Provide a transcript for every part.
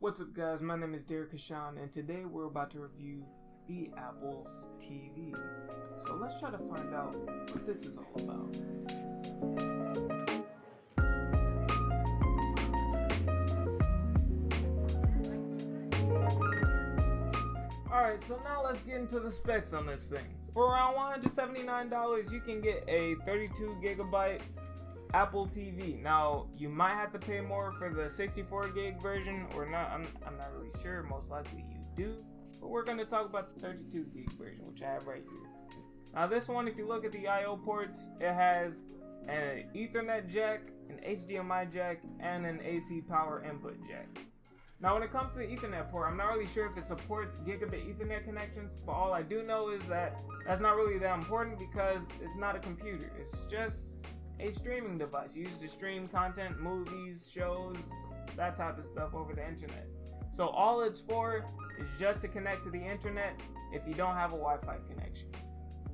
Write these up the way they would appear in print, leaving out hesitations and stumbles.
What's up guys, my name is Cushshon and today we're about to review the Apple TV. So let's try to find out what this is all about. Alright, so now let's get into the specs on this thing. For around $179 you can get a 32GB Apple TV. Now you might have to pay more for the 64 gig version or not. I'm not really sure. Most likely you do, but we're going to talk about the 32 gig version, which I have right here. Now this one, if you look at the I/O ports, it has an Ethernet jack, an HDMI jack, and an AC power input jack. Now when it comes to the Ethernet port, I'm not really sure if it supports gigabit Ethernet connections, but all I do know is that that's not really that important because it's not a computer. It's just a streaming device used to stream content, movies, shows, that type of stuff over the internet. So all it's for is just to connect to the internet if you don't have a Wi-Fi connection.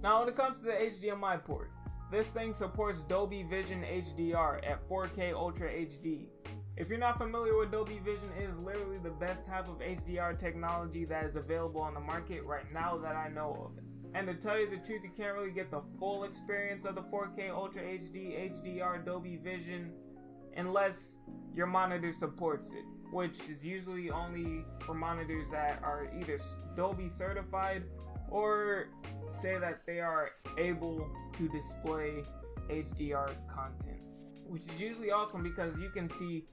Now when it comes to the HDMI port, this thing supports Dolby Vision Hdr at 4K Ultra HD. If you're not familiar with Dolby Vision, it is literally the best type of HDR technology that is available on the market right now that I know of. And to tell you the truth, you can't really get the full experience of the 4K Ultra HD HDR Dolby Vision unless your monitor supports it, which is usually only for monitors that are either Dolby certified or say that they are able to display HDR content, which is usually awesome because you can see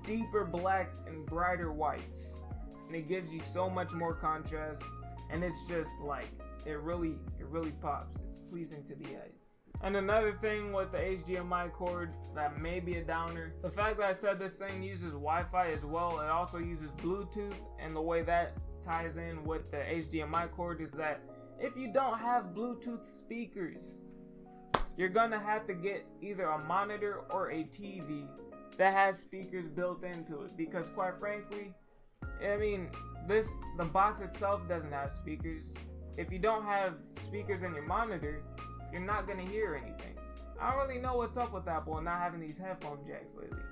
deeper blacks and brighter whites, and it gives you so much more contrast, and it's just like it really pops. It's pleasing to the eyes. And another thing with the HDMI cord that may be a downer, the fact that I said this thing uses Wi-Fi as well, it also uses Bluetooth, and the way that ties in with the HDMI cord is that if you don't have Bluetooth speakers, you're gonna have to get either a monitor or a TV that has speakers built into it, because quite frankly, I mean, the box itself doesn't have speakers. If you don't have speakers in your monitor, you're not gonna hear anything. I don't really know what's up with Apple and not having these headphone jacks lately.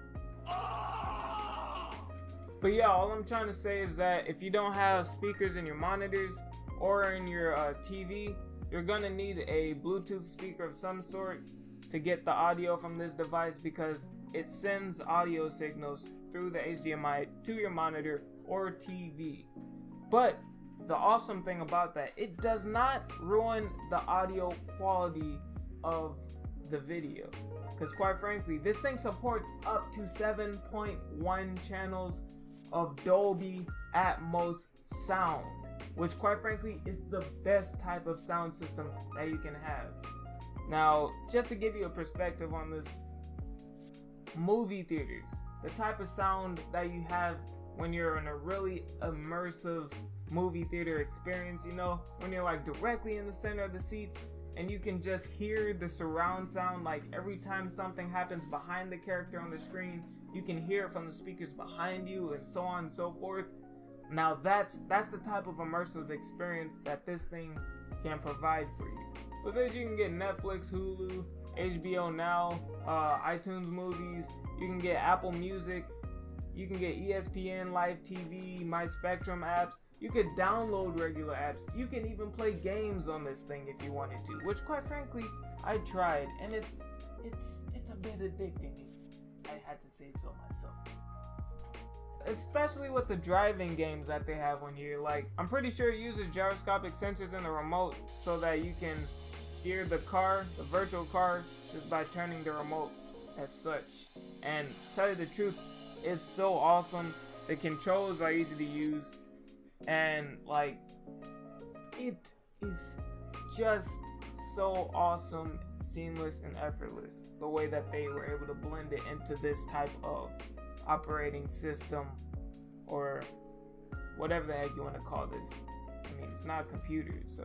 But yeah, all I'm trying to say is that if you don't have speakers in your monitors or in your TV, you're gonna need a Bluetooth speaker of some sort to get the audio from this device, because it sends audio signals through the HDMI to your monitor or TV. But the awesome thing about that, it does not ruin the audio quality of the video, because quite frankly, this thing supports up to 7.1 channels of Dolby Atmos sound, which quite frankly is the best type of sound system that you can have. Now, just to give you a perspective on this, movie theaters, the type of sound that you have when you're in a really immersive movie theater experience, you know, when you're like directly in the center of the seats and you can just hear the surround sound, like every time something happens behind the character on the screen, you can hear it from the speakers behind you, and so on and so forth. Now that's the type of immersive experience that this thing can provide for you. With this, you can get Netflix, Hulu, HBO Now, iTunes movies, you can get Apple Music, you can get ESPN, Live TV, My Spectrum apps, you could download regular apps, you can even play games on this thing if you wanted to, which quite frankly, I tried, and it's a bit addicting, if I had to say so myself. Especially with the driving games that they have on here. Like, I'm pretty sure it uses gyroscopic sensors in the remote so that you can steer the car, the virtual car, just by turning the remote as such. And to tell you the truth, it's so awesome. The controls are easy to use, and like, it is just so awesome, seamless and effortless, the way that they were able to blend it into this type of operating system, or whatever the heck you want to call this. I mean, it's not a computer, so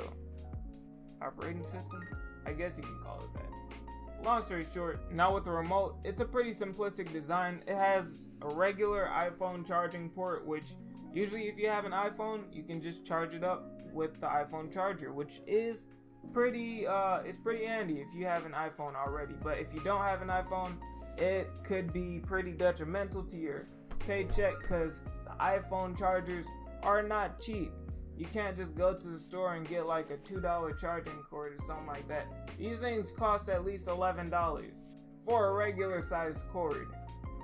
operating system, I guess you can call it that. Long story short, now with the remote, it's a pretty simplistic design. It has a regular iPhone charging port, which usually if you have an iPhone, you can just charge it up with the iPhone charger, which is pretty handy if you have an iPhone already. But if you don't have an iPhone, it could be pretty detrimental to your paycheck, because the iPhone chargers are not cheap. You can't just go to the store and get like a $2 charging cord or something like that. These things cost at least $11 for a regular sized cord.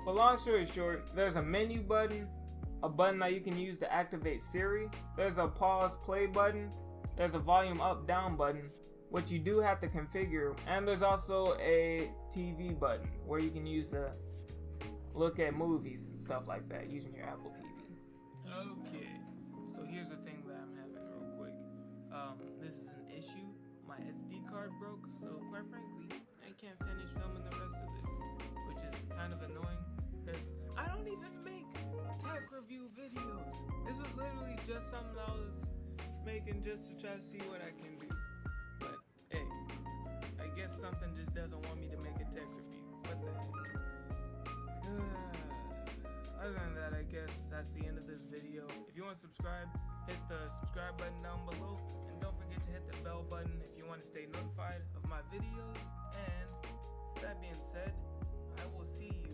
But long story short, there's a menu button, a button that you can use to activate Siri, there's a pause play button, there's a volume up down button, which you do have to configure, and there's also a TV button where you can use to look at movies and stuff like that using your Apple TV. Okay, so here's the thing that I'm having real quick. This is an issue. My SD card broke, so quite frankly, I can't finish filming the rest of this, which is kind of annoying because I don't even make tech review videos. This was literally just something I was making just to try to see what I can do. But hey, I guess something just doesn't want me to make a tech review. What the heck? Other than that, I guess that's the end of this video. If you want to subscribe, hit the subscribe button down below. And don't forget to hit the bell button if you want to stay notified of my videos. And that being said, I will see you